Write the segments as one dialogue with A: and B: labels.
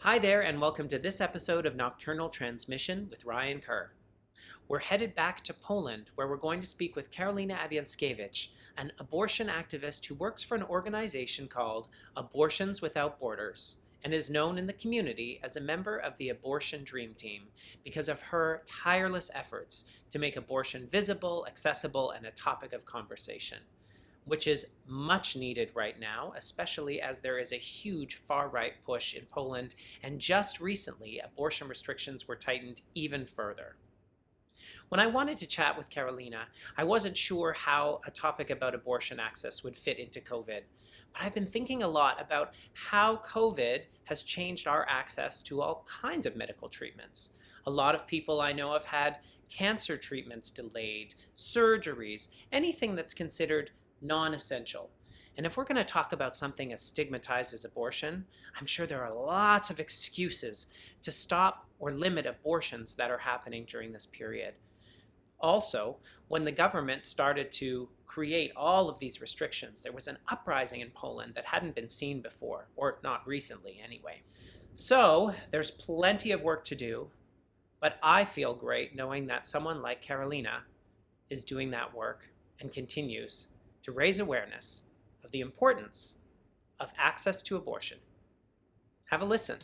A: Hi there, and welcome to this episode of Nocturnal Transmission with Ryan Kerr. We're headed back to Poland, where we're going to speak with Karolina Więckiewicz, an abortion activist who works for an organization called Abortions Without Borders, and is known in the community as a member of the Abortion Dream Team because of her tireless efforts to make abortion visible, accessible, and a topic of conversation, which is much needed right now, especially as there is a huge far-right push in Poland, and just recently, abortion restrictions were tightened even further. When I wanted to chat with Karolina, I wasn't sure how a topic about abortion access would fit into COVID, but I've been thinking a lot about how COVID has changed our access to all kinds of medical treatments. A lot of people I know have had cancer treatments delayed, surgeries, anything that's considered non-essential. And if we're going to talk about something as stigmatized as abortion, I'm sure there are lots of excuses to stop or limit abortions that are happening during this period. Also, when the government started to create all of these restrictions, there was an uprising in Poland that hadn't been seen before, or not recently anyway. So there's plenty of work to do, but I feel great knowing that someone like Karolina is doing that work and continues to raise awareness of the importance of access to abortion. Have a listen.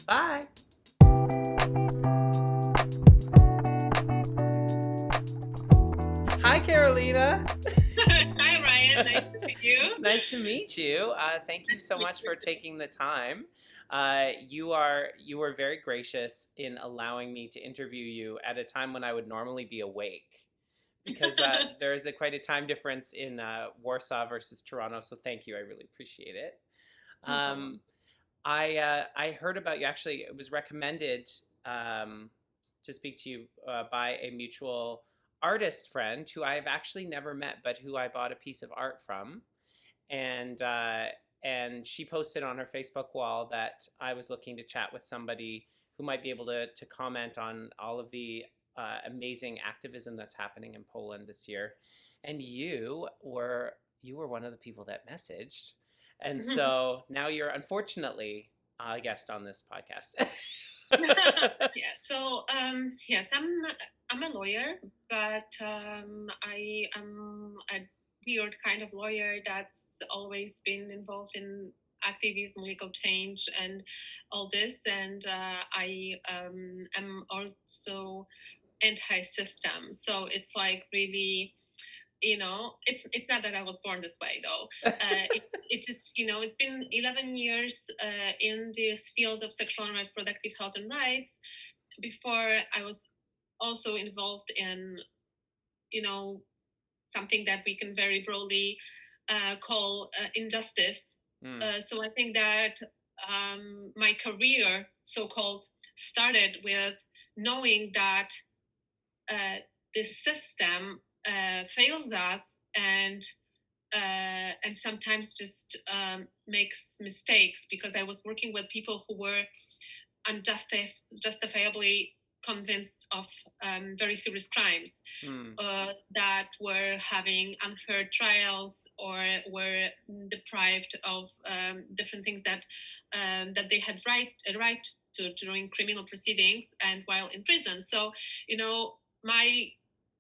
A: Bye. Hi, Karolina.
B: Hi, Ryan. Nice to see you.
A: Nice to meet you. Thank you so much for taking the time. You were very gracious in allowing me to interview you at a time when I would normally be awake, because there is quite a time difference in Warsaw versus Toronto. So thank you. I really appreciate it. I heard about you. Actually, it was recommended to speak to you by a mutual artist friend who I've actually never met, but who I bought a piece of art from. And she posted on her Facebook wall that I was looking to chat with somebody who might be able to comment on all of the amazing activism that's happening in Poland this year. And you were one of the people that messaged. And so now you're unfortunately a guest on this podcast.
B: Yeah. So yes, I'm a lawyer, but I am a weird kind of lawyer that's always been involved in activism, legal change, and all this. And I am also anti-system. So it's like really, it's not that I was born this way though. It just, it's been 11 years in this field of sexual and reproductive health and rights. Before I was also involved in, something that we can very broadly call injustice. So I think that my career, so-called, started with knowing that this system fails us and sometimes just makes mistakes, because I was working with people who were unjustifiably convinced of very serious crimes that were having unfair trials or were deprived of different things that they had a right to during criminal proceedings and while in prison. So, my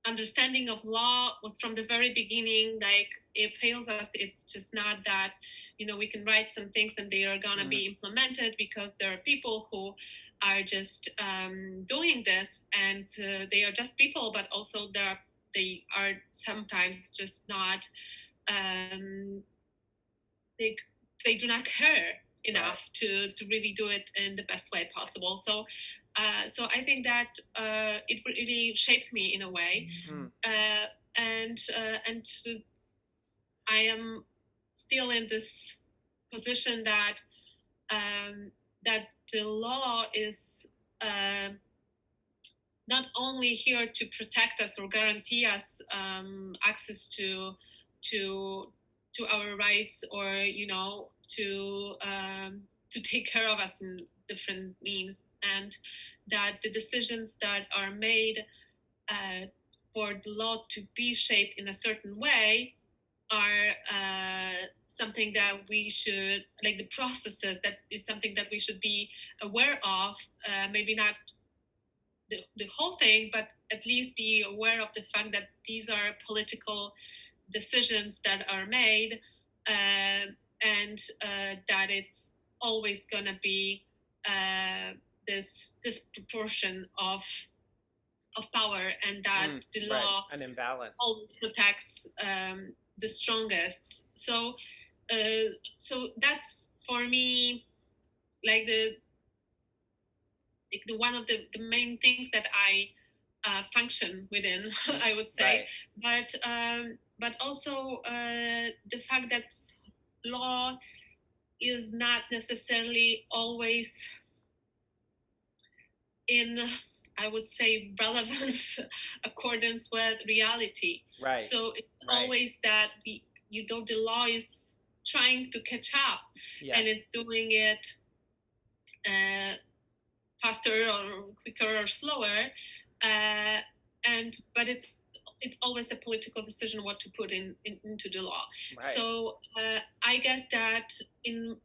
B: understanding of law was from the very beginning like, it fails us, it's just not that we can write some things and they are gonna be implemented, because there are people who are just doing this, and they are just people, but also they are sometimes just not they do not care enough to really do it in the best way possible. So I think that it really shaped me in a way, and I am still in this position that that the law is not only here to protect us or guarantee us access to our rights, or to take care of us in different means, and that the decisions that are made for the law to be shaped in a certain way are something that we should, like the processes, that is something that we should be aware of, maybe not the whole thing, but at least be aware of the fact that these are political decisions that are made, and that it's always going to be this proportion of power, and that the law
A: an imbalance
B: always protects the strongest. So that's for me like the one of the main things that I function within, I would say. Right. But also the fact that law is not necessarily always in, I would say, relevance accordance with reality.
A: Right.
B: So it's always that the law is trying to catch up, and it's doing it faster or quicker or slower, but it's always a political decision what to put into the law. Right. So I guess that in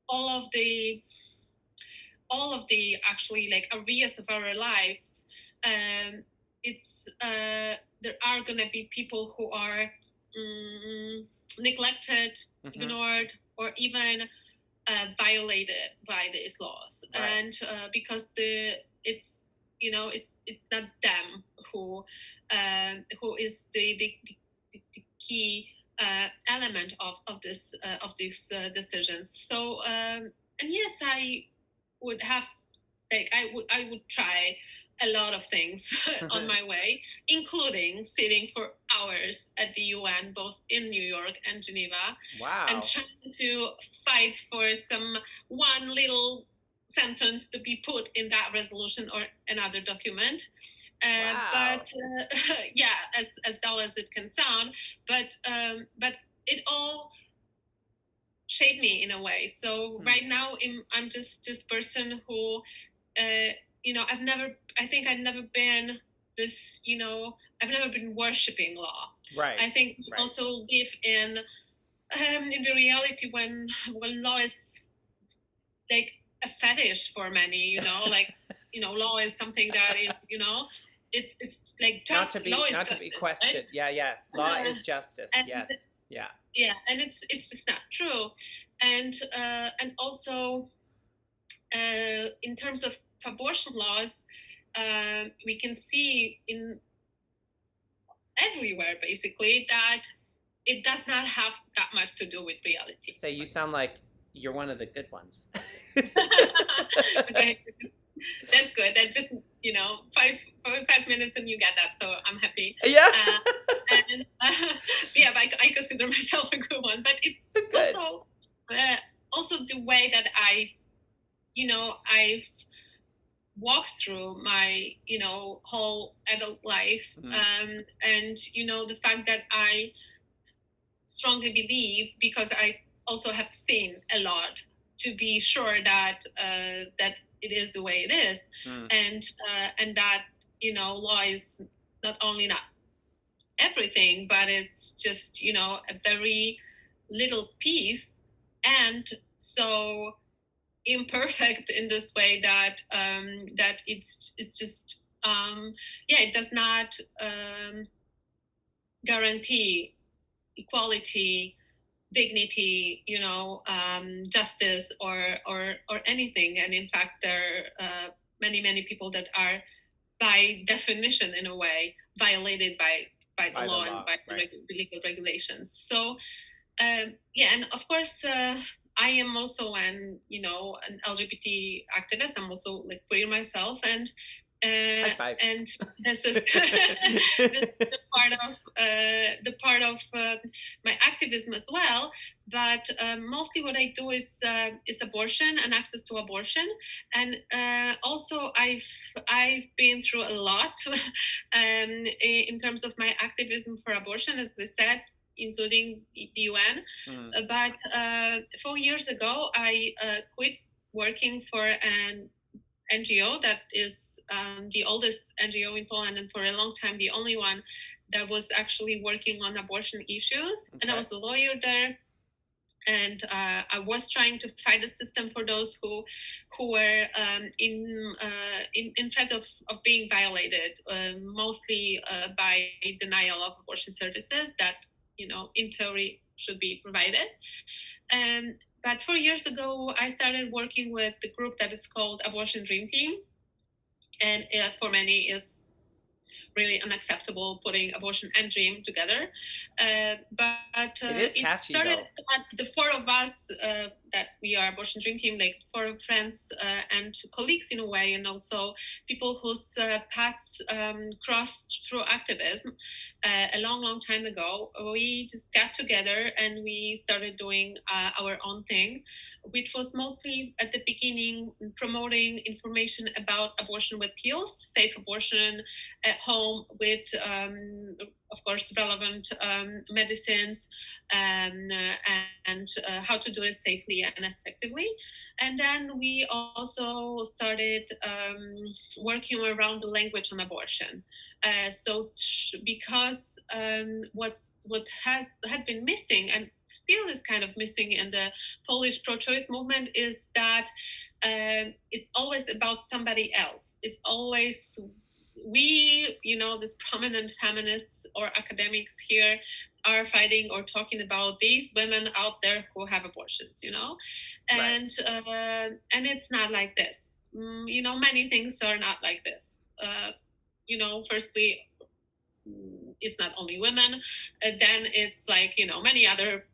B: all of the actually like areas of our lives, it's there are gonna be people who are neglected, ignored, or even violated by these laws, and because it's not them who is the key element of these decisions. So and yes, I would have I would try a lot of things on my way, including sitting for hours at the UN, both in New York and Geneva.
A: Wow.
B: And trying to fight for some one little sentence to be put in that resolution or another document.
A: Wow.
B: But yeah, as dull as it can sound, but it all shaped me in a way. So right now I'm just this person who I've never been this, I've never been worshiping law.
A: Right.
B: I think we also live in the reality when law is like a fetish for many, like, law is something that is, it's like just
A: not
B: law is
A: not
B: justice,
A: to be questioned.
B: Right?
A: Yeah. Law is justice. Yes. Yeah.
B: Yeah. And it's just not true. And also in terms of abortion laws, we can see in everywhere basically that it does not have that much to do with reality.
A: So you sound like you're one of the good ones.
B: Okay, that's good. That just 5 minutes and you get that, so I'm happy.
A: Yeah.
B: And yeah, but I consider myself a good one. But it's good. Also the way that I've walked through my whole adult life, and the fact that I strongly believe, because I also have seen a lot to be sure that that it is the way it is, and that law is not only not everything, but it's just a very little piece, and so imperfect in this way that that it's just it does not guarantee equality, dignity, justice, or anything. And in fact, there are many people that are, by definition, in a way, violated by the law and by the legal regulations. So and of course I am also an LGBT activist. I'm also like queer myself, and
A: high five.
B: And this is the part of my activism as well. But mostly what I do is abortion and access to abortion, and also I've been through a lot in terms of my activism for abortion, as I said, including the UN. But 4 years ago, I quit working for an NGO that is the oldest NGO in Poland, and for a long time the only one that was actually working on abortion issues. Okay. And I was a lawyer there, And I was trying to fight the system for those who were in threat of being violated, mostly by denial of abortion services that, in theory should be provided. But 4 years ago, I started working with the group that is called Abortion Dream Team, and for many is really unacceptable putting abortion and dream together. But
A: it is catchy,
B: it started
A: though.
B: at the four of us that we are Abortion Dream Team, like four friends and colleagues in a way, and also people whose paths crossed through activism a long time ago. We just got together and we started doing our own thing, which was mostly at the beginning promoting information about abortion with pills, safe abortion at home with, of course, relevant medicines, and how to do it safely and effectively. And then we also started working around the language on abortion. Because what had been missing and still is kind of missing in the Polish pro-choice movement is that it's always about somebody else. It's always we, these prominent feminists or academics here are fighting or talking about these women out there who have abortions, and
A: Right.
B: And it's not like this. Many things are not like this. Firstly, it's not only women. Then it's like, many other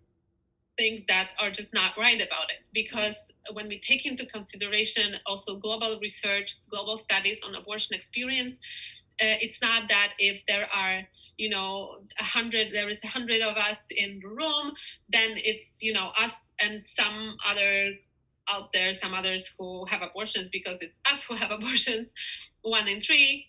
B: things that are just not right about it. Because when we take into consideration also global research, global studies on abortion experience, it's not that if there are, there is 100 of us in the room, then it's, us and some other out there, some others who have abortions, because it's us who have abortions, 1 in 3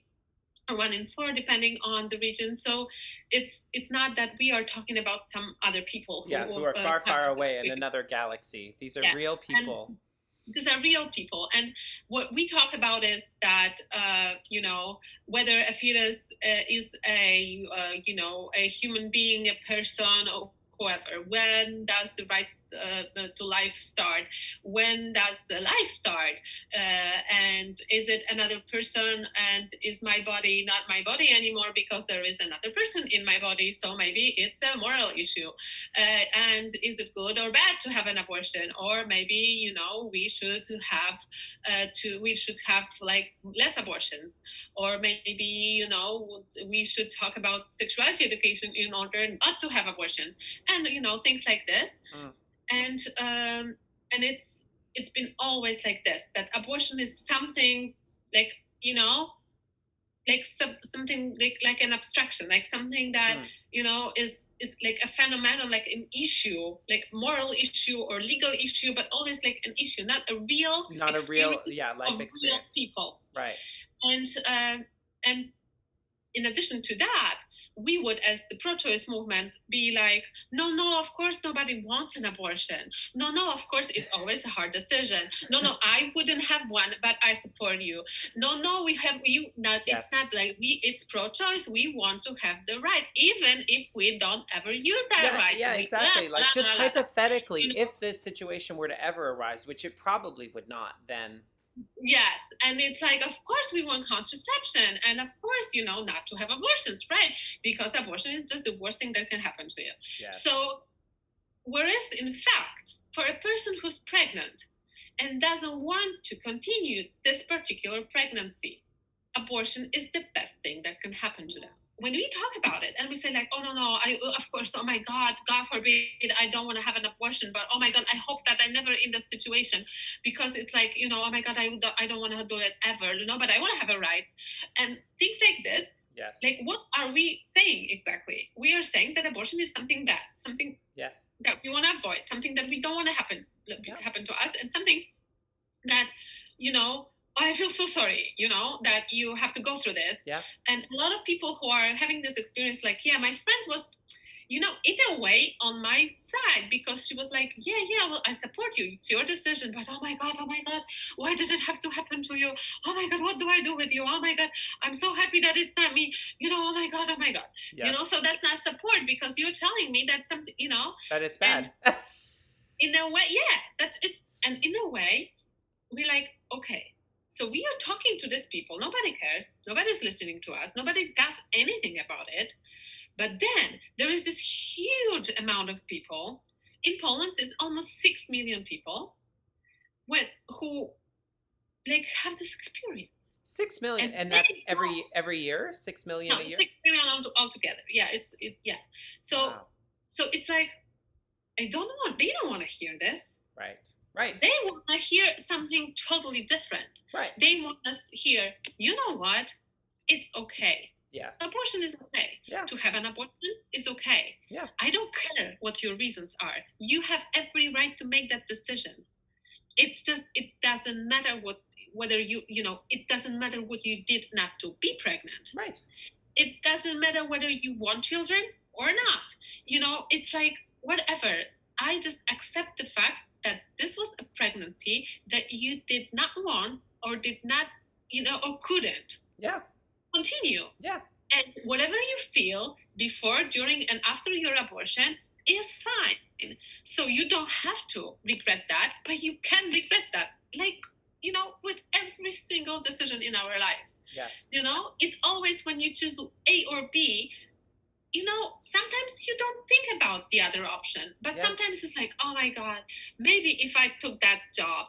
B: or 1 in 4, depending on the region. So it's not that we are talking about some other people
A: who are far away in another galaxy. These are real people.
B: And these are real people. And what we talk about is that, whether a fetus is a human being, a person, or whoever, when does the right to life start? When does the life start? And is it another person? And is my body not my body anymore because there is another person in my body? So maybe it's a moral issue. And is it good or bad to have an abortion? Or maybe, we should have like less abortions. Or maybe, we should talk about sexuality education in order not to have abortions. And, things like this. And it's been always like this, that abortion is something like, like something like an abstraction, like something that is like a phenomenon, like an issue, like moral issue or legal issue, but always like an issue, not a real
A: life experience.
B: Real people.
A: Right.
B: And in addition to that, we would, as the pro-choice movement, be like, no, of course nobody wants an abortion. No, of course it's always a hard decision. No, I wouldn't have one, but I support you. No, we have you. Not. Yes. It's not like it's pro-choice. We want to have the right, even if we don't ever use that right.
A: Yeah, exactly. Just hypothetically, if this situation were to ever arise, which it probably would not, then.
B: Yes, and it's like, of course we want contraception, and of course, not to have abortions, right? Because abortion is just the worst thing that can happen to you.
A: Yes.
B: So, whereas in fact, for a person who's pregnant and doesn't want to continue this particular pregnancy, abortion is the best thing that can happen to them. When we talk about it and we say like, oh no, of course, oh my God forbid, I don't want to have an abortion, but oh my God, I hope that I'm never in this situation, because it's like, oh my God, I don't want to do it ever, but I want to have a right, and things like this.
A: Yes.
B: Like, what are we saying exactly? We are saying that abortion is something bad, something
A: yes
B: that we want to avoid, something that we don't want to happen to us, and something that, I feel so sorry, that you have to go through this.
A: Yeah.
B: And a lot of people who are having this experience, like, yeah, my friend was, in a way on my side, because she was like, yeah, well, I support you. It's your decision. But oh my God, why did it have to happen to you? Oh my God, what do I do with you? Oh my God, I'm so happy that it's not me. Oh my God.
A: Yes.
B: So that's not support, because you're telling me that something,
A: that it's bad.
B: in a way, yeah, that's it's, and in a way, we're like, okay, so we are talking to these people. Nobody cares. Nobody's listening to us. Nobody does anything about it. But then there is this huge amount of people in Poland. It's almost 6 million people who like have this experience.
A: 6 million, and that's every year. 6 million a year.
B: 6 million altogether. Yeah, yeah. So
A: Wow.
B: so it's like, they don't want to hear this.
A: Right.
B: They want to hear something totally different.
A: Right.
B: They want us hear, you know what? It's okay.
A: Yeah.
B: Abortion is okay.
A: Yeah.
B: To have an abortion is okay.
A: Yeah.
B: I don't care what your reasons are. You have every right to make that decision. It's just, it doesn't matter whether it doesn't matter what you did not to be pregnant.
A: Right.
B: It doesn't matter whether you want children or not. It's like, whatever. I just accept the fact that this was a pregnancy that you did not want or did not, or couldn't.
A: Yeah.
B: Continue.
A: Yeah.
B: And whatever you feel before, during, and after your abortion is fine. So you don't have to regret that, but you can regret that. Like, with every single decision in our lives.
A: Yes.
B: It's always when you choose A or B, sometimes you don't think about the other option, but sometimes it's like, oh my God, maybe if I took that job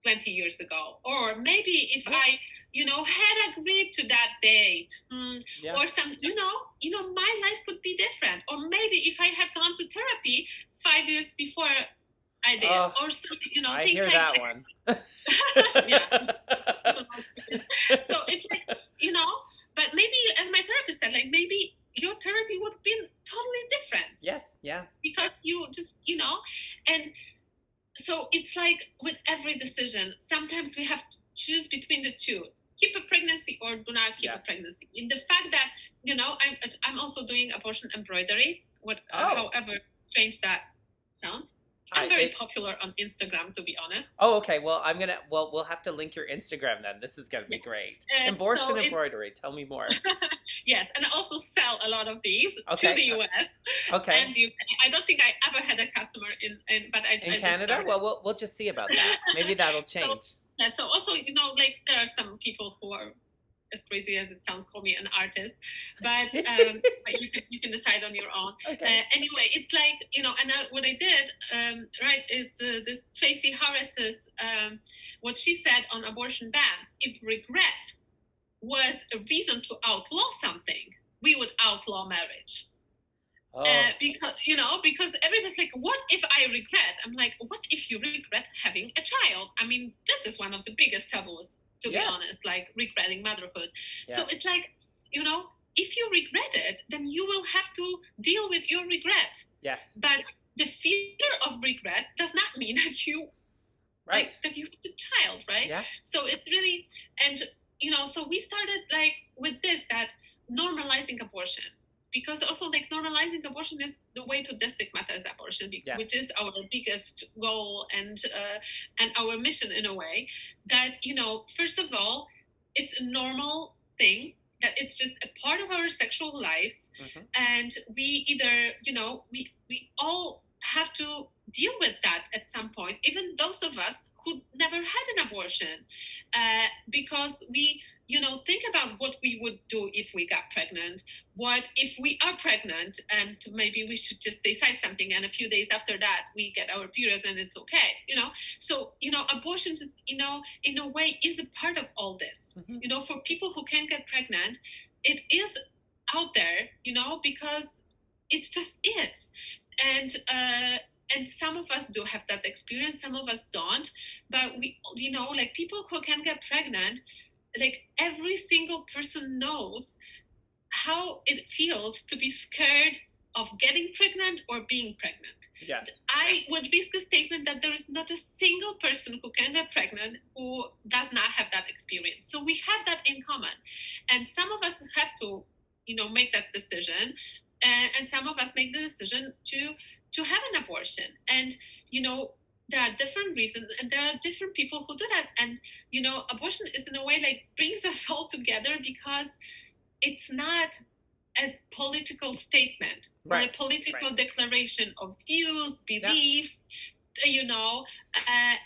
B: 20 years ago, or maybe if I, had agreed to that date, or some, my life could be different. Or maybe if I had gone to therapy 5 years before I did, or something,
A: I
B: things
A: hear
B: like
A: that
B: that.
A: one.
B: Yeah. So it's like, but maybe, as my therapist said, like, maybe your therapy would have been totally different.
A: Yes. Yeah.
B: Because you just, and so it's like with every decision, sometimes we have to choose between the two: keep a pregnancy or do not keep a pregnancy. In the fact that, I'm also doing abortion embroidery, however strange that sounds. I'm very popular on Instagram, to be honest.
A: Oh, okay. Well, we'll have to link your Instagram then. This is going to be great. Abortion Embroidery. Tell me more.
B: Yes, and I also sell a lot of these to the US.
A: Okay.
B: And I don't think I ever had a customer in
A: Canada? Well, we'll just see about that. Maybe that'll change.
B: So also, like, there are some people who are, as crazy as it sounds, call me an artist, but you can decide on your own.
A: Okay.
B: Anyway, it's like, and what I did, is this Tracy Harris's, what she said on abortion bans: if regret was a reason to outlaw something, we would outlaw marriage.
A: Oh.
B: Because everybody's like, what if I regret? I'm like, what if you regret having a child? I mean, this is one of the biggest taboos, to be honest, like regretting motherhood. Yes. So it's like, if you regret it, then you will have to deal with your regret.
A: Yes.
B: But the fear of regret does not mean that you, that you have a child, right? Yeah. So it's really, and, so we started like with this, that normalizing abortion. Because also, like, normalizing abortion is the way to destigmatize abortion, which is our biggest goal and our mission, in a way. That, first of all, it's a normal thing, that it's just a part of our sexual lives, and we either, we all have to deal with that at some point, even those of us who never had an abortion, because we, think about what we would do if we got pregnant. What if we are pregnant and maybe we should just decide something, and a few days after that we get our periods and it's okay, So, abortion just, in a way is a part of all this. For people who can't get pregnant, it is out there, because it just is. And some of us do have that experience, some of us don't. But we, like, people who can get pregnant, like, every single person knows how it feels to be scared of getting pregnant or being pregnant.
A: Yes.
B: I would risk a statement that there is not a single person who can get pregnant who does not have that experience. So we have that in common. And some of us have to, make that decision. And some of us make the decision to have an abortion. And, there are different reasons, and there are different people who do that. And, abortion is, in a way, like, brings us all together, because it's not as political statement or a political declaration of views, beliefs.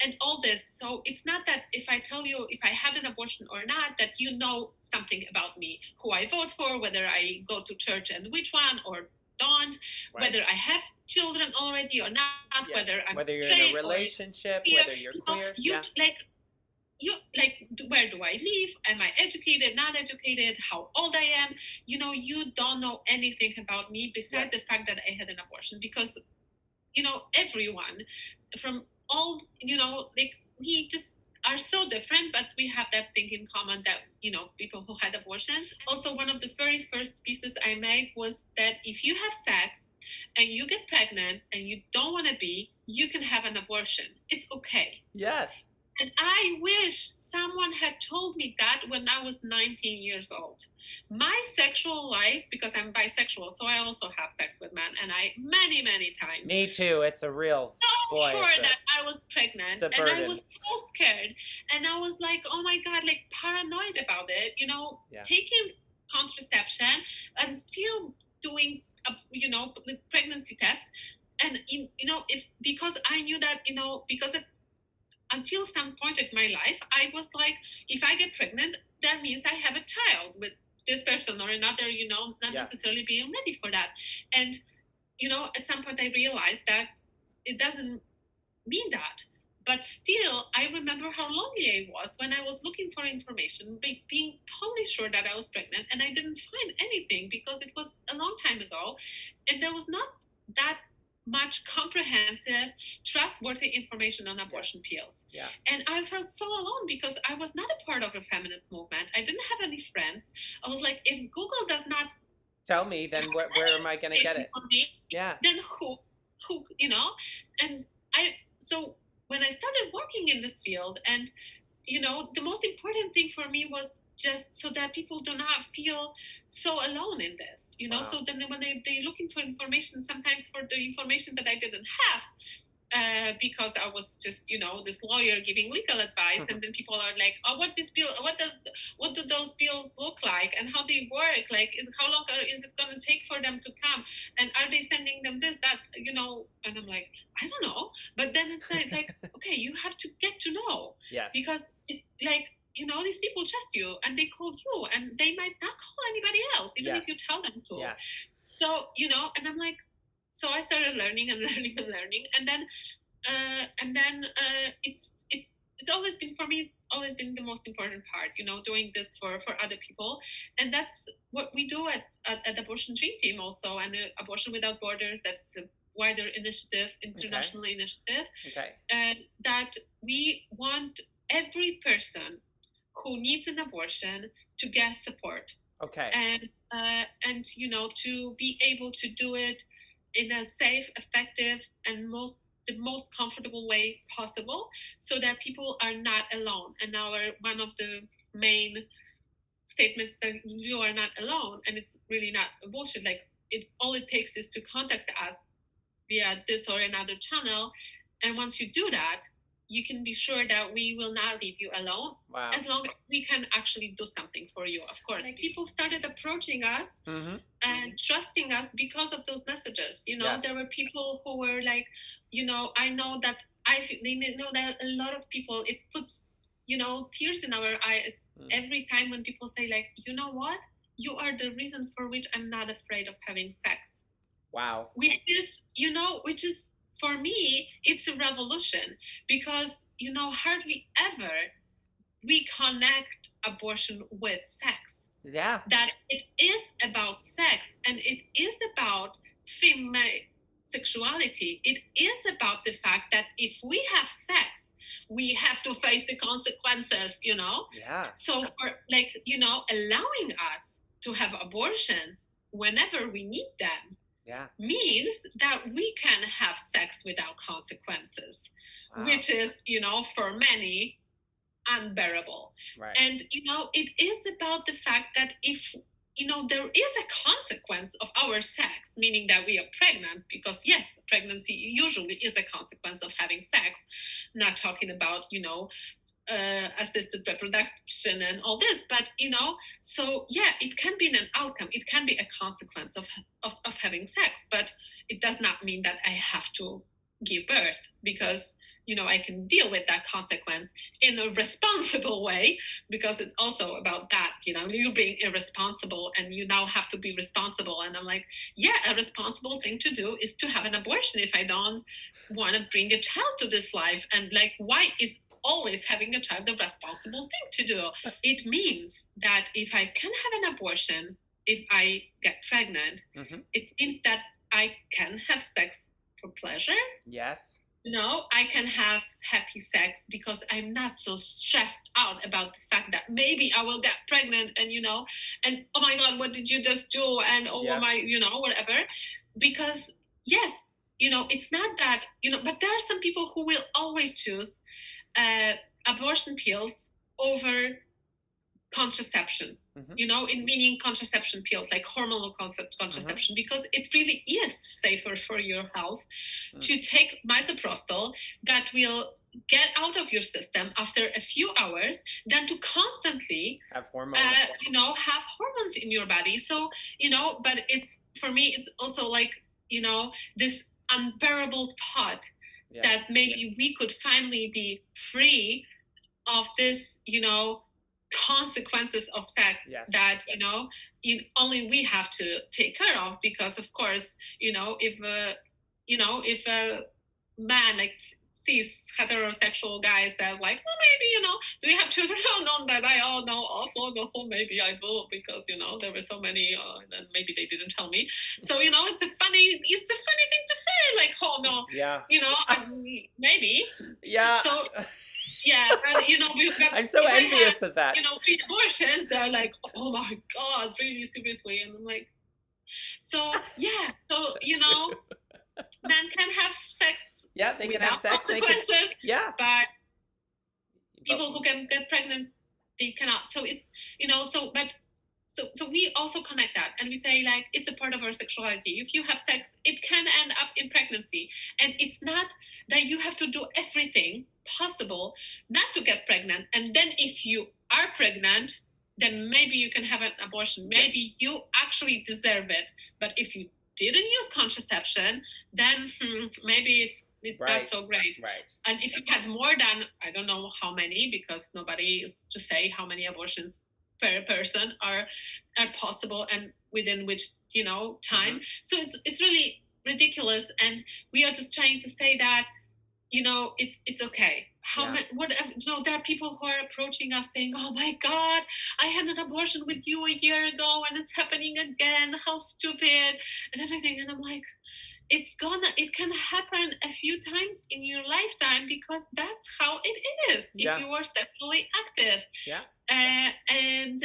B: and all this. So it's not that if I tell you if I had an abortion or not, that you know something about me, who I vote for, whether I go to church and which one or don't, whether I have children already or not, whether I'm
A: whether
B: straight,
A: you're in a relationship, whether you're queer.
B: Where do I live? Am I educated, not educated? How old I am? You don't know anything about me besides the fact that I had an abortion, because everyone from all, we just are so different, but we have that thing in common that, people who had abortions. Also, one of the very first pieces I made was that if you have sex and you get pregnant and you don't want to be, you can have an abortion. It's okay.
A: Yes.
B: And I wish someone had told me that when I was 19 years old. My sexual life, because I'm bisexual, so I also have sex with men, and many times.
A: Me too. It's a real.
B: So sure that I was pregnant, and I was so scared, and I was like, oh my God, like paranoid about it, taking contraception and still doing, pregnancy tests, and because I knew that, because until some point of my life, I was like, if I get pregnant, that means I have a child with this person or another, not necessarily being ready for that. And, at some point I realized that it doesn't mean that. But still, I remember how lonely I was when I was looking for information, being totally sure that I was pregnant, and I didn't find anything because it was a long time ago, and there was not that much comprehensive, trustworthy information on abortion pills.
A: Yeah.
B: And I felt so alone because I was not a part of a feminist movement. I didn't have any friends. I was like, if Google does not
A: tell me, then where am I going to get it?
B: For me,
A: yeah.
B: Then who, and so when I started working in this field, and, the most important thing for me was just so that people do not feel so alone in this,
A: Wow.
B: So then when they're looking for information, sometimes for the information that I didn't have, because I was just, this lawyer giving legal advice, and then people are like, oh, what do those bills look like, and how they work? Like, how long is it going to take for them to come? And are they sending them this, that, And I'm like, I don't know. But then it's like, okay, you have to get to know.
A: Yes.
B: Because it's like, these people trust you, and they call you, and they might not call anybody else, even if you tell them to.
A: Yes.
B: So, and I'm like, so I started learning, and then it's always been, for me, it's always been the most important part, doing this for other people. And that's what we do at Abortion Dream Team also, and Abortion Without Borders. That's a wider initiative, international initiative, that we want every person who needs an abortion to get support.
A: Okay.
B: And to be able to do it in a safe, effective, and the most comfortable way possible, so that people are not alone. And one of the main statements that you are not alone, and it's really not a bullshit. Like, all it takes is to contact us via this or another channel, and once you do that, you can be sure that we will not leave you alone.
A: Wow.
B: As long as we can actually do something for you, of course. Like, people started approaching us and trusting us because of those messages. There were people who were like, I know that they know that a lot of people, it puts, tears in our eyes every time when people say, like, you know what? You are the reason for which I'm not afraid of having sex.
A: Wow.
B: Which is, for me, it's a revolution, because, hardly ever we connect abortion with sex.
A: Yeah.
B: That it is about sex, and it is about female sexuality. It is about the fact that if we have sex, we have to face the consequences,
A: Yeah.
B: So, allowing us to have abortions whenever we need them means that we can have sex without consequences, which is, for many, unbearable.
A: Right.
B: And, it is about the fact that if, there is a consequence of our sex, meaning that we are pregnant, because yes, pregnancy usually is a consequence of having sex, not talking about, assisted reproduction and all this, but so yeah, it can be an outcome, it can be a consequence of having sex, but it does not mean that I have to give birth, because I can deal with that consequence in a responsible way, because it's also about that, you being irresponsible, and you now have to be responsible. And I'm like, yeah, a responsible thing to do is to have an abortion if I don't want to bring a child to this life. And like, why is always having a child the responsible thing to do? It means that if I can have an abortion, if I get pregnant, it means that I can have sex for pleasure.
A: Yes.
B: I can have happy sex because I'm not so stressed out about the fact that maybe I will get pregnant, and and oh my God, what did you just do? And my, whatever. Because yes, it's not that, but there are some people who will always choose abortion pills over contraception, in meaning contraception pills, like hormonal contraception, because it really is safer for your health to take misoprostol that will get out of your system after a few hours than to constantly
A: have hormones,
B: have hormones in your body. So, but it's, for me, it's also like, this unbearable thought that maybe we could finally be free of this, consequences of sex that only we have to take care of. Because of course, if a man like sees heterosexual guys that like, well, maybe do we have children? Oh, none that I all know of. Oh no, maybe I will, because there were so many, and maybe they didn't tell me. So it's a funny thing to say, like, oh no, maybe, so. Yeah, and we've got.
A: I'm so envious of that.
B: 3 abortions. They're like, oh my God, really seriously, and I'm like, so yeah, so men can have sex.
A: Yeah, they can have sex.
B: Consequences. But people who can get pregnant, they cannot. So it's So we also connect that, and we say, like, it's a part of our sexuality. If you have sex, it can end up in pregnancy, and it's not that you have to do everything possible not to get pregnant. And then if you are pregnant, then maybe you can have an abortion. Maybe you actually deserve it. But if you didn't use contraception, then maybe it's not so great.
A: Right.
B: And if you had more than, I don't know how many, because nobody is to say how many abortions per person are possible and within which time. So it's really ridiculous, and we are just trying to say that it's okay. There are people who are approaching us saying, oh my God, I had an abortion with you a year ago and it's happening again, how stupid, and everything. And I'm like, it can happen a few times in your lifetime, because that's how it is if you are sexually active. And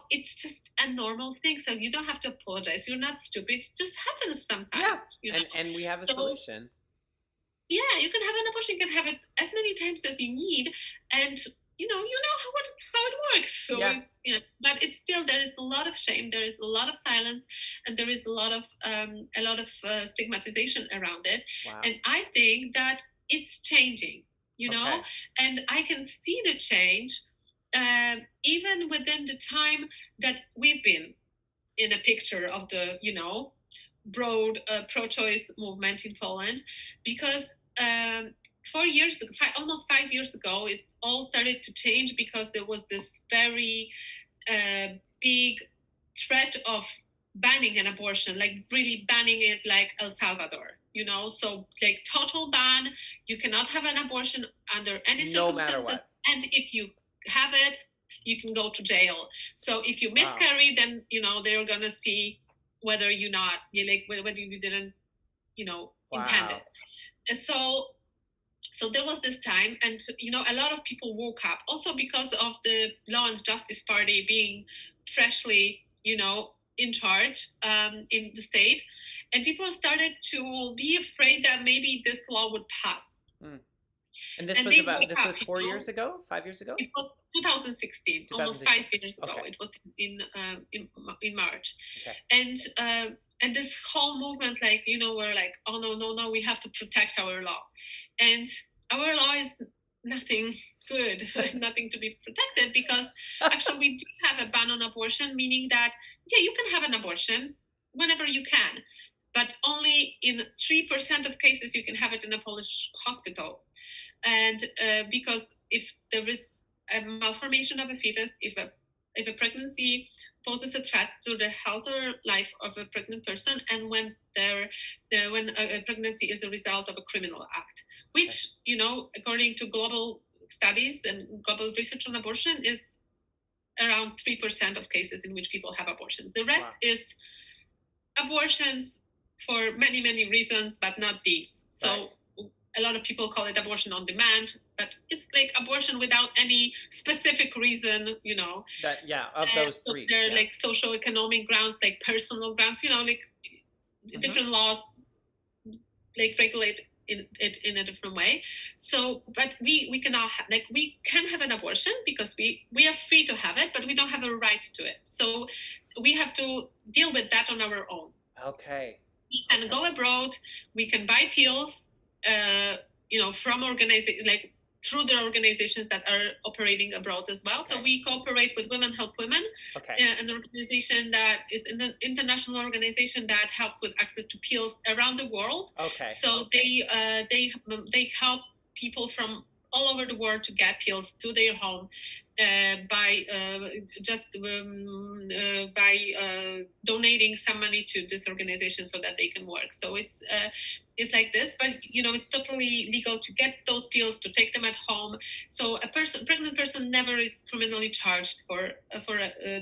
B: it's just a normal thing, so you don't have to apologize. You're not stupid. It just happens sometimes.
A: And we have a solution.
B: Yeah, you can have an abortion. You can have it as many times as you need, and you know how it works. So it's but it's still, there is a lot of shame, there is a lot of silence, and there is a lot of stigmatization around it.
A: Wow.
B: And I think that it's changing, and I can see the change even within the time that we've been in a picture of the broad pro-choice movement in Poland, because 4 years ago, almost 5 years ago, it all started to change, because there was this very big threat of banning an abortion, like really banning it, like El Salvador, so like total ban. You cannot have an abortion under any circumstances,
A: no matter what.
B: And if you have it, you can go to jail. So if you miscarry, then they're gonna see whether whether you didn't intend it. And so there was this time, and a lot of people woke up, also because of the Law and Justice Party being freshly in charge in the state, and people started to be afraid that maybe this law would pass.
A: And this was 4 years ago, 5 years ago?
B: It was 2016, almost 5 years ago. Okay. It was in March. Okay. And this whole movement, we're like, oh no, we have to protect our law. And our law is nothing good, nothing to be protected, because actually we do have a ban on abortion, meaning that, you can have an abortion whenever you can. but only in 3% of cases you can have it in a Polish hospital. And because if there is a malformation of a fetus, if a pregnancy poses a threat to the health or life of a pregnant person, and when a pregnancy is a result of a criminal act, which, you know, according to global studies and global research on abortion, is around 3% of cases in which people have abortions. The rest is abortions for many, many reasons, but not these. So a lot of people call it abortion on demand, but it's like abortion without any specific reason, you know.
A: That, of those three.
B: There are like socioeconomic grounds, like personal grounds, you know, like different laws like regulate it in a different way. So, but we cannot we can have an abortion because we are free to have it, but we don't have a right to it. So we have to deal with that on our own.
A: Okay.
B: We can go abroad. We can buy pills, you know, from organizations, like through the organizations that are operating abroad as well. So we cooperate with Women Help Women, an organization that is an international organization that helps with access to pills around the world. So they help people from all over the world to get pills to their home by donating some money to this organization so that they can work. So it's like this, but you know, it's totally legal to get those pills, to take them at home. So a pregnant person never is criminally charged for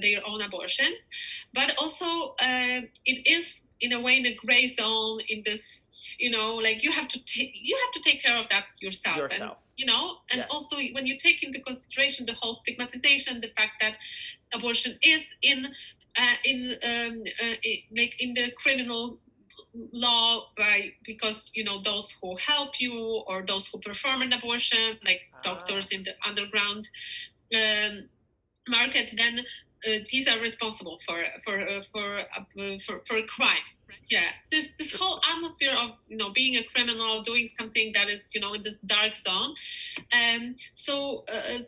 B: their own abortions, but also it is in a way in a gray zone in this, you know, like you have to take care of that yourself. And, you know, and also when you take into consideration the whole stigmatization, the fact that abortion is in the criminal law because, you know, those who help you or those who perform an abortion, like doctors in the underground market, then these are responsible for a crime. Yeah, so this whole atmosphere of, you know, being a criminal, doing something that is, you know, in this dark zone. So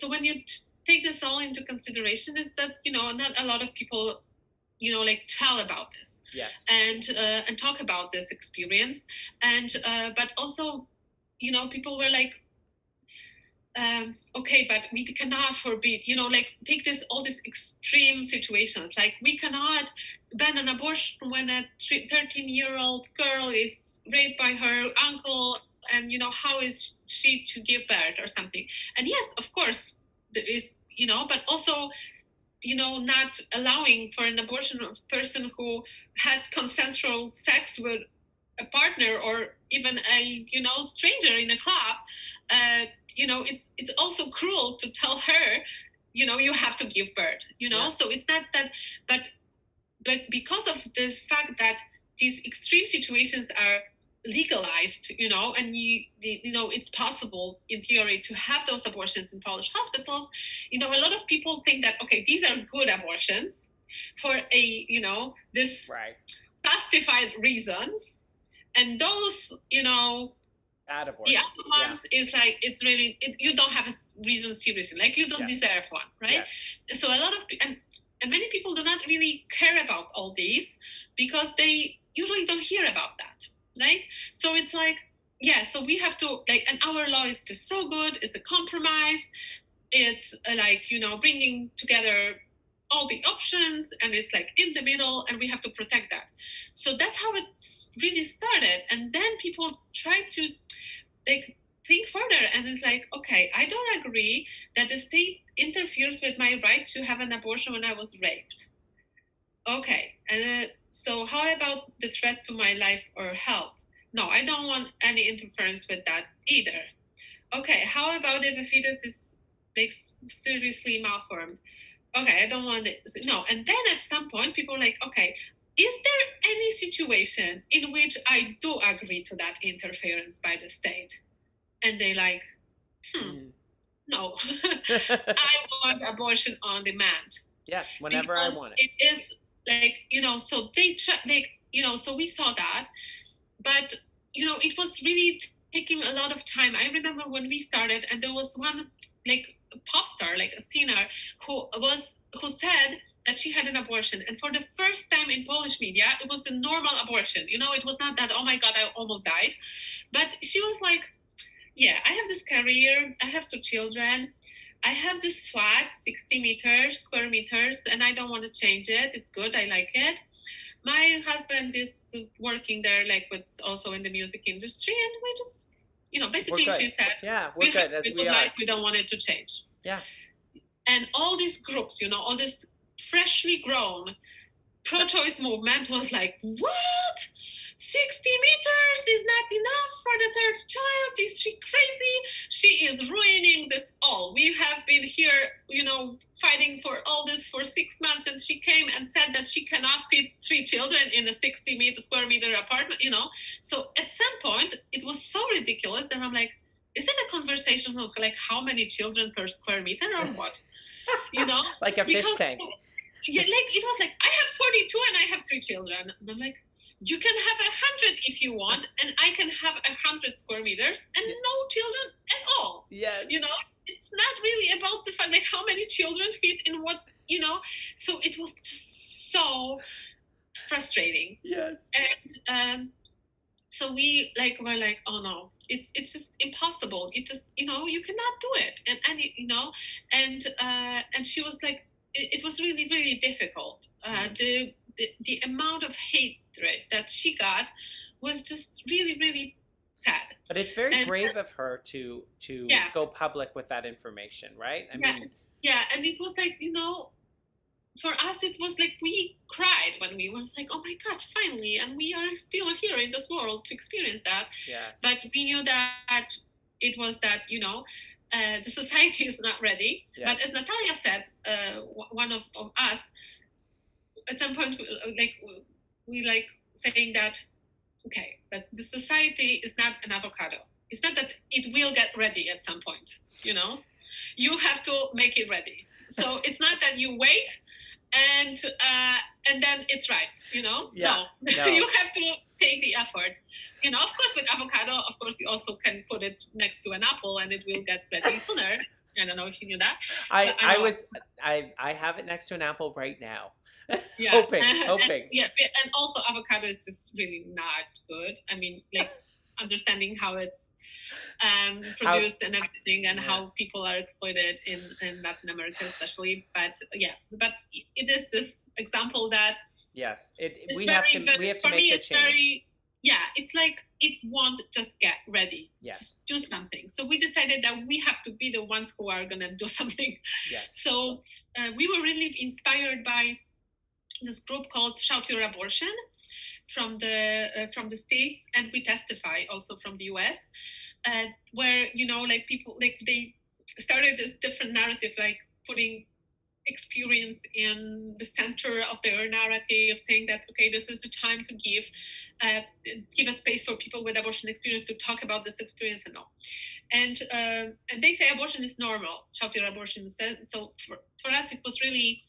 B: when you take this all into consideration, is that, you know, not a lot of people, you know, like tell about this and talk about this experience. And but also, you know, people were like, okay, but we cannot forbid, you know, like take all these extreme situations. Like we cannot ban an abortion when a 13-year-old girl is raped by her uncle, and, you know, how is she to give birth or something? And yes, of course, there is, you know, but also, you know, not allowing for an abortion of a person who had consensual sex with a partner or even a, you know, stranger in a club. You know, it's also cruel to tell her, you know, you have to give birth, you know. So it's not that, but because of this fact that these extreme situations are legalized, you know, and you know, it's possible in theory to have those abortions in Polish hospitals, you know, a lot of people think that, okay, these are good abortions for a, you know, this justified reasons, and those, you know, the other ones is like, it's really, you don't have a reason seriously, like you don't deserve one, right? So a lot of, and many people do not really care about all these because they usually don't hear about that, right? So it's like, so we have to, like, and our law is just so good, it's a compromise, it's like, you know, bringing together all the options, and it's like in the middle, and we have to protect that. So that's how it's really started. And then people try to like think further, and it's like, okay, I don't agree that the state interferes with my right to have an abortion when I was raped. Okay, and so how about the threat to my life or health? No, I don't want any interference with that either. Okay, how about if a fetus is like seriously malformed? Okay, I don't want it. No, and then at some point, people are like, okay, is there any situation in which I do agree to that interference by the state? And they like, no, I want abortion on demand.
A: Yes, whenever
B: because
A: I want it.
B: It is like, you know, so they like, you know, so we saw that, but, you know, it was really taking a lot of time. I remember when we started, and there was one like pop star, like a singer, who said that she had an abortion. And for the first time in Polish media, it was a normal abortion. It was not that, oh my God, I almost died. But she was like, yeah, I have this career, I have 2 children, I have this flat, 60 square meters, and I don't want to change it. It's good, I like it. My husband is working there, like also in the music industry, and we just, basically she said,
A: yeah, we're good as we are.
B: Life, we don't want it to change.
A: Yeah.
B: And all these groups, all this freshly grown pro-choice movement was like, what? 60 meters is not enough for the 3rd child? Is she crazy? She is ruining this all. We have been here, fighting for all this for 6 months, and she came and said that she cannot fit 3 children in a 60 square meter apartment, So at some point, it was so ridiculous that I'm like, is it a conversation of like how many children per square meter or what?
A: Like a fish tank.
B: Yeah, like it was like, I have 42 and I have 3 children. And I'm like, you can have 100 if you want, and I can have 100 square meters and no children at all.
A: Yes.
B: It's not really about the fact like how many children fit in what, So it was just so frustrating.
A: Yes.
B: And so we were like, oh no, it's just impossible. It just, you cannot do it. And she was like, it was really, really difficult. The amount of hatred that she got was just really, really sad.
A: But it's very brave of her to go public with that information, right? I mean,
B: and it was like, for us, it was like we cried when we were like, oh my God, finally, and we are still here in this world to experience that.
A: Yes.
B: But we knew that it was that, the society is not ready.
A: Yes.
B: But as Natalia said, one of us, at some point, we saying that, okay, but the society is not an avocado. It's not that it will get ready at some point, You have to make it ready. So it's not that you wait and then it's right,
A: Yeah.
B: No.
A: No.
B: You have to take the effort. Of course, with avocado, of course, you also can put it next to an apple and it will get ready sooner. I don't know if you knew that.
A: I have it next to an apple right now.
B: Yeah.
A: hoping.
B: And also avocado is just really not good. I mean, understanding how it's produced and everything, and how people are exploited in Latin America especially. But it is this example that we have to make the change. It's like it won't just get ready.
A: Yes.
B: Just do something. So we decided that we have to be the ones who are going to do something.
A: Yes.
B: So we were really inspired by this group called Shout Your Abortion from the States, and we testify also from the US, where people they started this different narrative, putting experience in the center of their narrative, saying that, okay, this is the time to give a space for people with abortion experience to talk about this experience and all. And they say abortion is normal. Shout Your Abortion says. So for us, it was really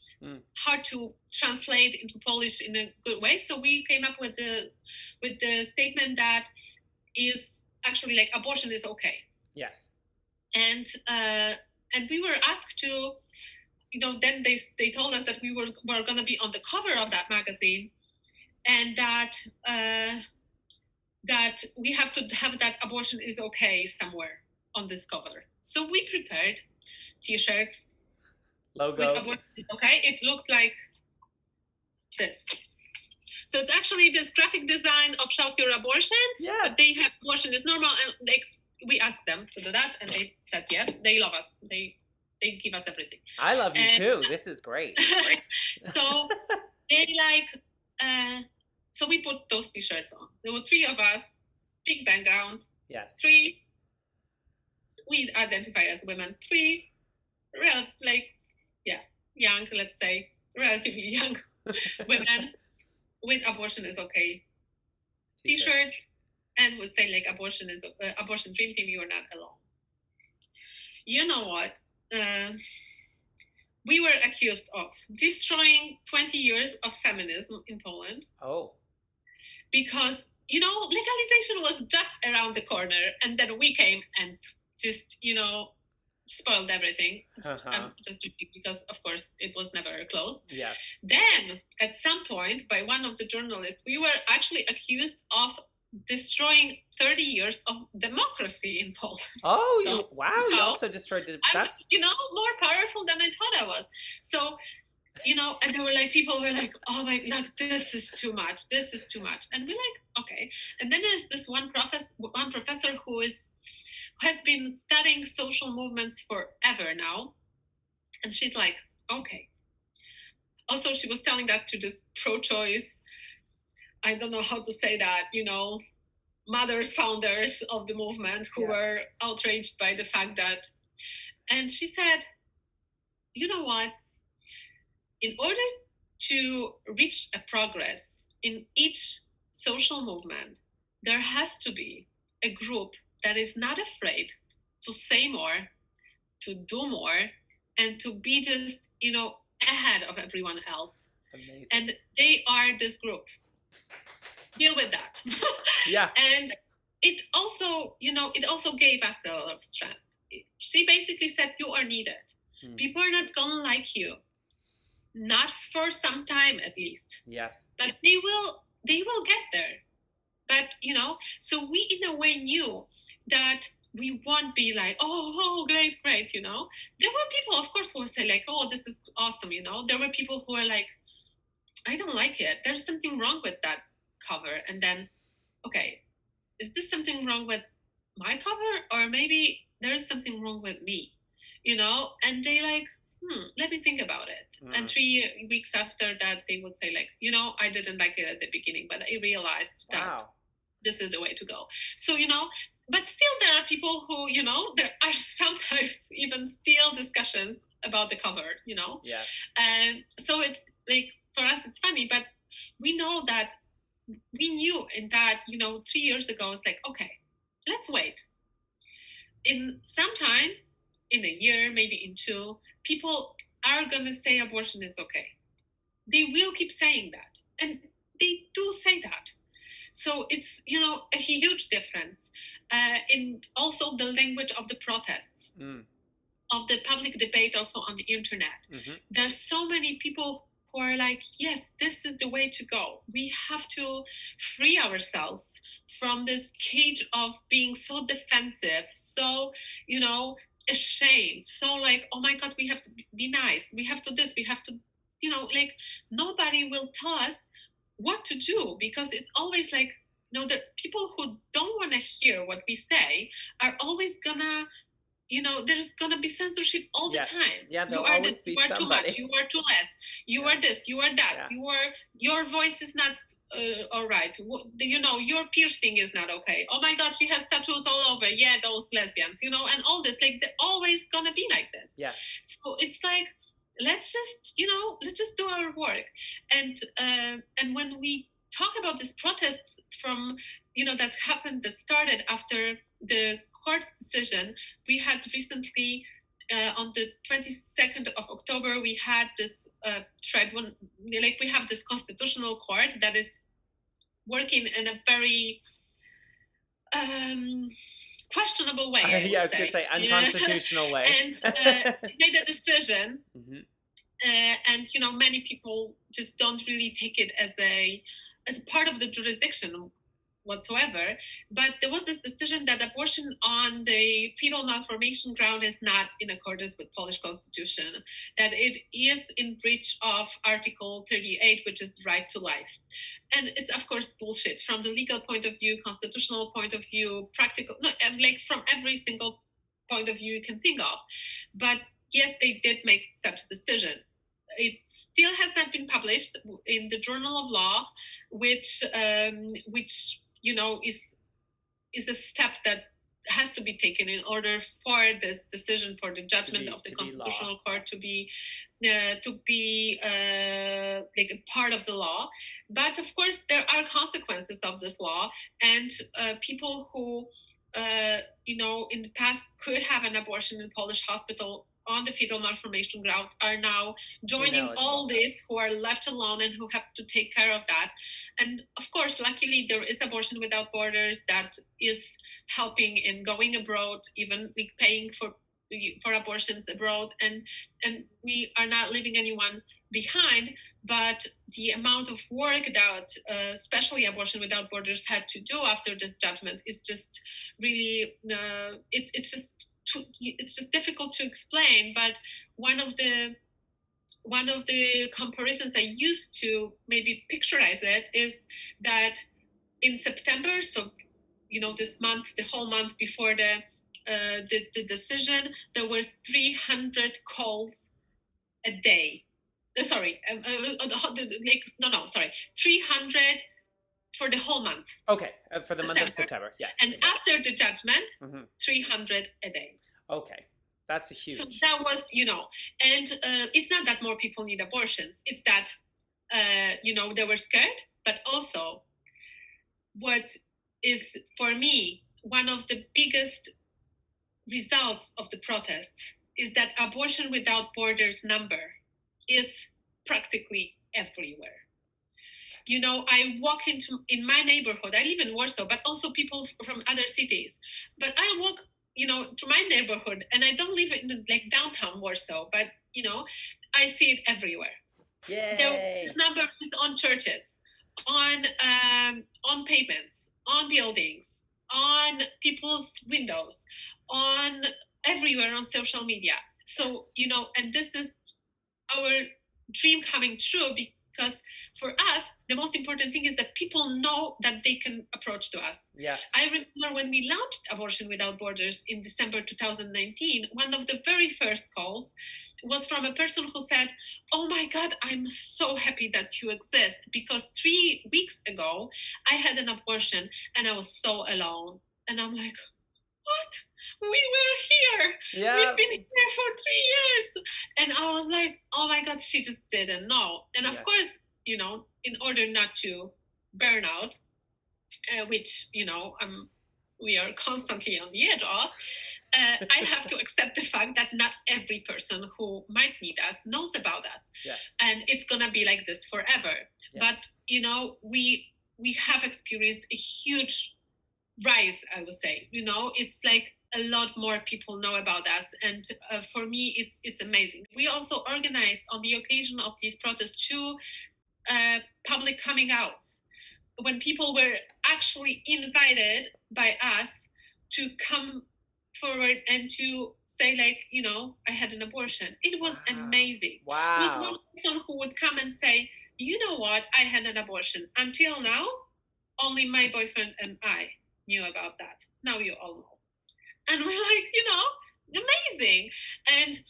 B: hard to translate into Polish in a good way. So we came up with the statement that is actually abortion is okay.
A: Yes.
B: And we were asked to, then they told us that we were going to be on the cover of that magazine, and that we have to have that abortion is okay somewhere on this cover. So we prepared T-shirts.
A: Logo.
B: With abortion is okay. It looked like this. So it's actually this graphic design of Shout Your Abortion.
A: Yes.
B: But they have abortion is normal, and we asked them to do that, and they said yes. They love us. They give us everything.
A: I love you too. This is great.
B: So they so we put those T-shirts on. There were 3 of us, big background.
A: Yes.
B: 3, we identify as women. 3, young, let's say, relatively young women with abortion is okay T-shirts, and would say abortion is abortion dream team. You are not alone. You know what? We were accused of destroying 20 years of feminism in Poland.
A: Oh.
B: Because, legalization was just around the corner, and then we came and just spoiled everything.
A: Uh-huh.
B: I'm just joking, because of course it was never closed.
A: Yes.
B: Then at some point, by one of the journalists, we were actually accused of destroying 30 years of democracy in Poland.
A: Oh,
B: So,
A: wow! You also destroyed. That's
B: more powerful than I thought I was. So, and there were like, people were like, oh my, like, this is too much. This is too much. And we're like, okay. And then there's this one professor who has been studying social movements forever now, and she's like, okay. Also, she was telling that to this pro-choice, I don't know how to say that, mothers, founders of the movement, who were outraged by the fact that, and she said, you know what, in order to reach a progress in each social movement, there has to be a group that is not afraid to say more, to do more, and to be just, ahead of everyone else.
A: amazing.
B: And they are this group. Deal with that.
A: Yeah.
B: And it also, it also gave us a lot of strength. She basically said, you are needed. People are not gonna like you. Not for some time, at least.
A: Yes.
B: But they will get there. But, so we in a way knew that we won't be like, oh, great. There were people, of course, who would say like, oh, this is awesome. There were people who were like, I don't like it. There's something wrong with that cover. And then, okay, is this something wrong with my cover? Or maybe there's something wrong with me, And they like, let me think about it. And 3 weeks after that, they would say like, I didn't like it at the beginning, but I realized that this is the way to go. So, but still there are people who, there are sometimes even still discussions about the cover,
A: Yeah.
B: And so it's like, for us, it's funny, but we know that we knew in that, 3 years ago, it's like, okay, let's wait. In some time, in a year, maybe in 2, people are going to say abortion is okay. They will keep saying that. And they do say that. So it's, a huge difference in also the language of the protests, of the public debate also on the internet. Mm-hmm. There's so many people who are like, yes, this is the way to go. We have to free ourselves from this cage of being so defensive, so, ashamed, so like, oh my God, we have to be nice. We have to this, we have to, like, nobody will tell us what to do, because it's always like, the people who don't want to hear what we say are always gonna, there's gonna be censorship all the time.
A: Yeah, there'll always be somebody.
B: Too much, you are too less, you are this, you are that, your voice is not all right, your piercing is not okay. Oh my God, she has tattoos all over. Yeah, those lesbians, and all this, like, they're always gonna be like this.
A: Yeah.
B: So it's like, let's just do our work. And when we talk about these protests from, that started after the court's decision, we had recently, on the 22nd of October, we had this tribunal, like, we have this constitutional court that is working in a very questionable way.
A: I was going to say unconstitutional way.
B: And made a decision. Mm-hmm. And many people just don't really take it as a part of the jurisdiction whatsoever. But there was this decision that abortion on the fetal malformation ground is not in accordance with Polish constitution, that it is in breach of Article 38, which is the right to life. And it's, of course, bullshit from the legal point of view, constitutional point of view, practical, like from every single point of view you can think of. But yes, they did make such a decision. It still has not been published in the Journal of Law, which is a step that has to be taken in order for this decision, for the judgment of the Constitutional Court to be like a part of the law. But of course, there are consequences of this law, and people who in the past could have an abortion in Polish hospital on the fetal malformation ground are now joining all this, who are left alone and who have to take care of that. And of course, luckily, there is Abortion Without Borders that is helping in going abroad, even like paying for for abortions abroad, and we are not leaving anyone behind. But the amount of work that especially Abortion Without Borders had to do after this judgment is just really it's just difficult to explain. But one of the comparisons I used to maybe picturize it is that in September, so this month, the whole month before the decision, there were 300 calls a day. 300 for the whole month.
A: Okay, for the month of September, yes.
B: And after the judgment, 300 a day.
A: Okay, that's a huge.
B: So that was, and it's not that more people need abortions. It's that, they were scared, but also what is, for me, one of the biggest results of the protests is that Abortion Without Borders number is practically everywhere. I walk in my neighborhood. I live in Warsaw, but also people from other cities. But I walk, to my neighborhood, and I don't live in downtown Warsaw, but I see it everywhere.
A: Yay!
B: This number is on churches, on pavements, on buildings, on people's windows, on everywhere on social media. So, and this is our dream coming true, because for us, the most important thing is that people know that they can approach to us.
A: Yes.
B: I remember when we launched Abortion Without Borders in December 2019, one of the very first calls was from a person who said, "Oh my God, I'm so happy that you exist, because 3 weeks ago, I had an abortion and I was so alone." And I'm like, what? We were here.
A: Yeah.
B: We've been here for 3 years. And I was like, oh my God, she just didn't know. And of course, in order not to burn out, which, we are constantly on the edge of, I have to accept the fact that not every person who might need us knows about us.
A: Yes.
B: And it's going to be like this forever.
A: Yes.
B: But, we have experienced a huge rise, I would say. It's like a lot more people know about us, and for me it's amazing. We also organized on the occasion of these protests 2 public coming outs, when people were actually invited by us to come forward and to say, I had an abortion. It was amazing.
A: Wow.
B: It was one person who would come and say, "You know what, I had an abortion. Until now, only my boyfriend and I knew about that. Now you all know." And we're like, amazing. And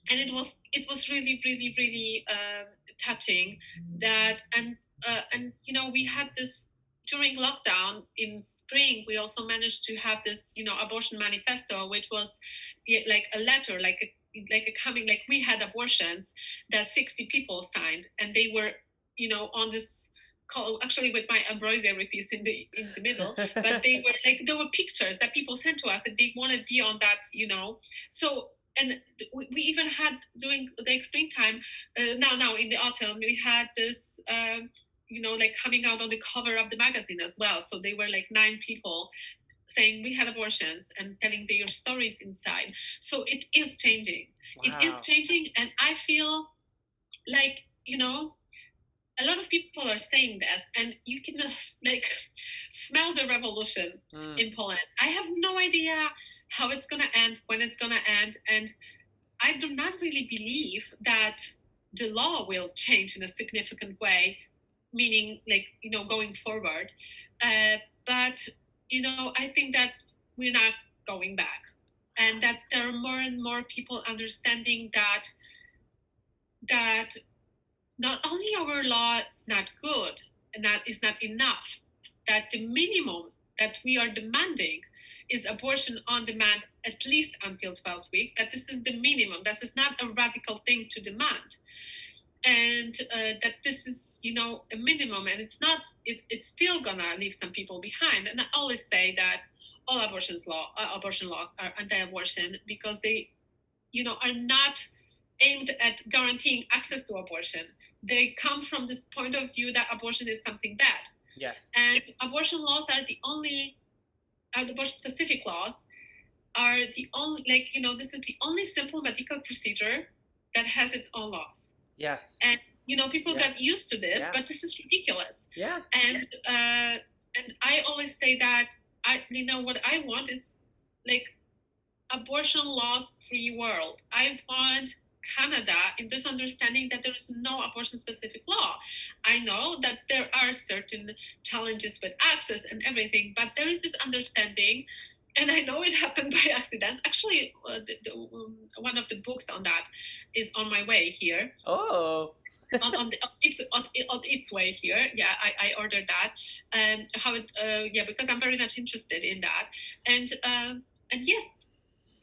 B: it was really, really, really touching that. And we had this during lockdown in spring. We also managed to have this, abortion manifesto, which was like a letter, we had abortions that 60 people signed, and they were, on this call, actually with my embroidery piece in the middle, but there were pictures that people sent to us that they want to be on that, So, and we even had, during the springtime, now in the autumn, we had this, coming out on the cover of the magazine as well. So they were 9 people saying we had abortions and telling their stories inside. So it is changing. Wow. It is changing, and I feel like, a lot of people are saying this, and you can smell the revolution in Poland. I have no idea how it's going to end, when it's going to end, and I do not really believe that the law will change in a significant way, meaning going forward. But I think that we're not going back, and that there are more and more people understanding that not only our law is not good and that is not enough, that the minimum that we are demanding is abortion on demand at least until 12th week, that this is the minimum. This is not a radical thing to demand. And that this is, a minimum, and it's not, it's still gonna leave some people behind. And I always say that all abortion laws are anti-abortion, because they, are not aimed at guaranteeing access to abortion. They come from this point of view that abortion is something bad.
A: Yes.
B: And abortion laws are the only, abortion-specific laws are the only, this is the only simple medical procedure that has its own laws.
A: Yes.
B: And, people
A: Yeah.
B: got used to this,
A: Yeah.
B: but this is ridiculous.
A: Yeah.
B: And I always say that, what I want is like abortion laws free world. I want Canada in this understanding that there is no abortion specific law. I know that there are certain challenges with access and everything, but there is this understanding, and I know it happened by accident. Actually, one of the books on that is on my way here.
A: Oh.
B: on its way here. Yeah, I ordered that, and how it because I'm very much interested in that, and yes,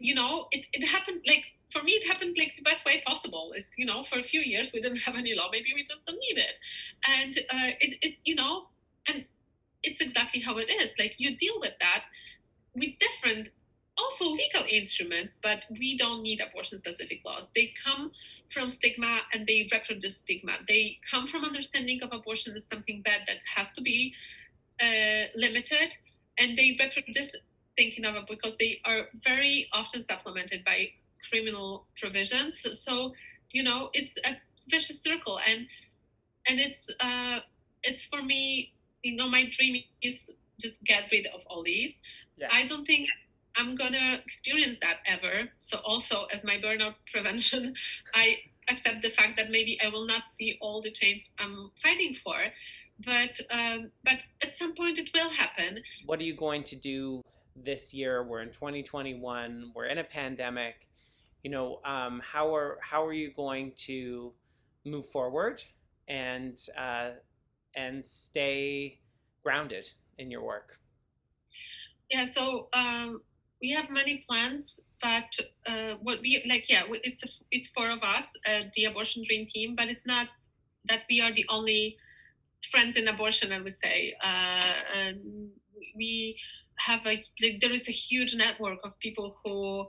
B: it happened like, for me, it happened like the best way possible. Is, for a few years we didn't have any law, maybe we just don't need it, and it's and it's exactly how it is. Like, you deal with that with different, also legal instruments, but we don't need abortion specific laws. They come from stigma and they reproduce stigma. They come from understanding of abortion as something bad that has to be limited, and they reproduce thinking of it because they are very often supplemented by criminal provisions. So it's a vicious circle, and it's for me, my dream is just get rid of all these.
A: Yes.
B: I don't think I'm gonna experience that ever. So also, as my burnout prevention, I accept the fact that maybe I will not see all the change I'm fighting for, but at some point it will happen.
A: What are you going to do this year? We're in 2021. We're in a pandemic. How are you going to move forward and stay grounded in your work?
B: Yeah, so we have many plans, but what we it's four of us, the Abortion Dream Team, but it's not that we are the only friends in abortion, I would say. We have there is a huge network of people who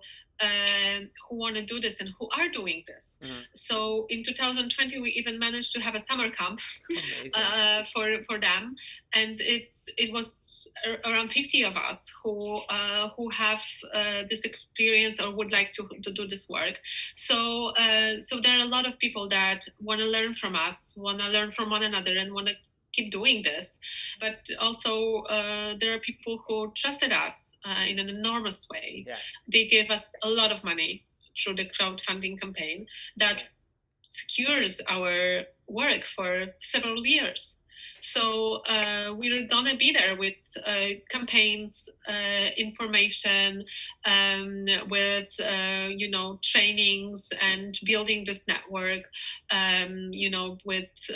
B: want to do this and who are doing this.
A: Mm-hmm.
B: So in 2020, we even managed to have a summer camp for them, and it was around 50 of us who have this experience or would like to do this work. So there are a lot of people that want to learn from us, want to learn from one another, and want to keep doing this. But also there are people who trusted us in an enormous way.
A: Yes.
B: They gave us a lot of money through the crowdfunding campaign that secures our work for several years. So we're gonna be there with campaigns, information, with trainings and building this network, with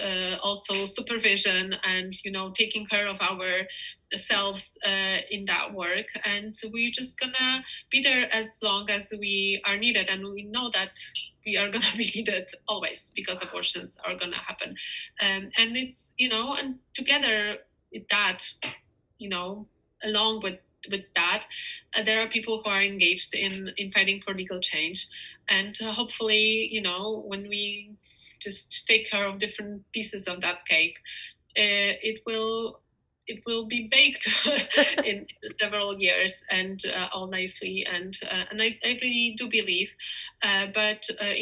B: also supervision and taking care of ourselves in that work. And we're just gonna be there as long as we are needed, and we know that we are gonna be needed always because abortions are gonna happen, and it's and together with that, along with that, there are people who are engaged in fighting for legal change, and hopefully when we just take care of different pieces of that cake, it will be baked in several years and all nicely, and I really do believe in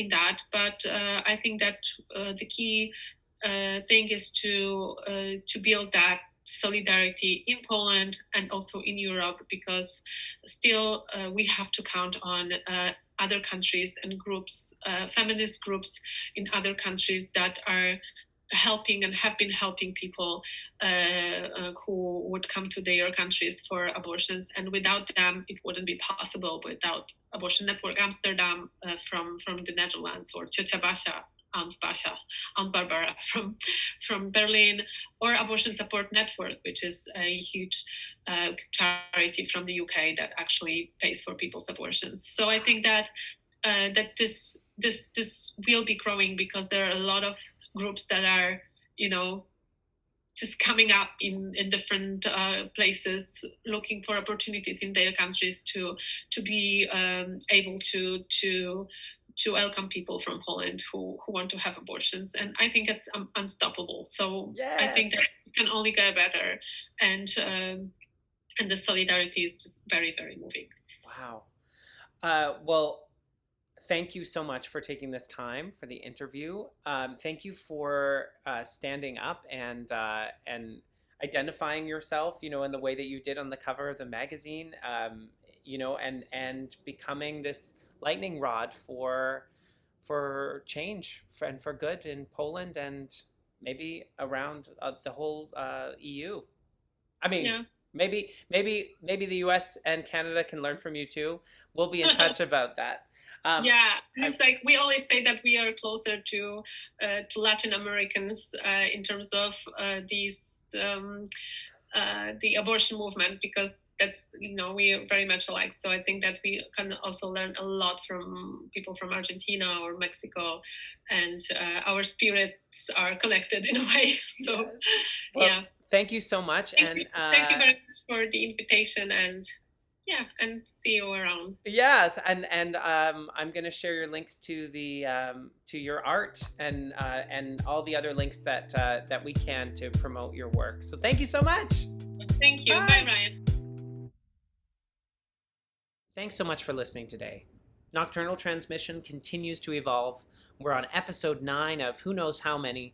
B: that. But I think that the key thing is to build that solidarity in Poland and also in Europe, because still we have to count on other countries and groups, feminist groups in other countries that are helping and have been helping people who would come to their countries for abortions. And without them, it wouldn't be possible. Without Abortion Network Amsterdam from the Netherlands, or Ciocia Basia, Aunt Barbara from Berlin, or Abortion Support Network, which is a huge charity from the UK that actually pays for people's abortions. So I think that this will be growing, because there are a lot of groups that are just coming up in different places, looking for opportunities in their countries to be able to welcome people from Poland who want to have abortions. And I think it's unstoppable. So yes. I think that it can only get better, and the solidarity is just very, very moving.
A: Wow. Well, thank you so much for taking this time for the interview. Thank you for standing up and identifying yourself, in the way that you did on the cover of the magazine, and becoming this lightning rod for change and for good in Poland and maybe around the whole EU. I mean,
B: Yeah.
A: maybe the U.S. and Canada can learn from you too. We'll be in touch about that.
B: Yeah, it's like we always say that we are closer to Latin Americans in terms of the abortion movement, because that's, we are very much alike. So I think that we can also learn a lot from people from Argentina or Mexico, and our spirits are connected in a way. So
A: Yes. Well,
B: yeah,
A: thank you so much,
B: thank you very much for the invitation, and see you around.
A: yes, and I'm going to share your links to the to your art and all the other links that we can to promote your work. So thank you so much.
B: Thank you. Bye, Ryan.
A: Thanks so much for listening today. Nocturnal Transmission continues to evolve. We're on episode 9 of who knows how many.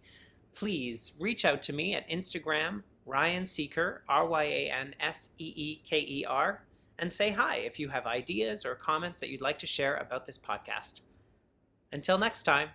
A: Please reach out to me at Instagram, Ryan Seeker, RyanSeeker, and say hi if you have ideas or comments that you'd like to share about this podcast. Until next time.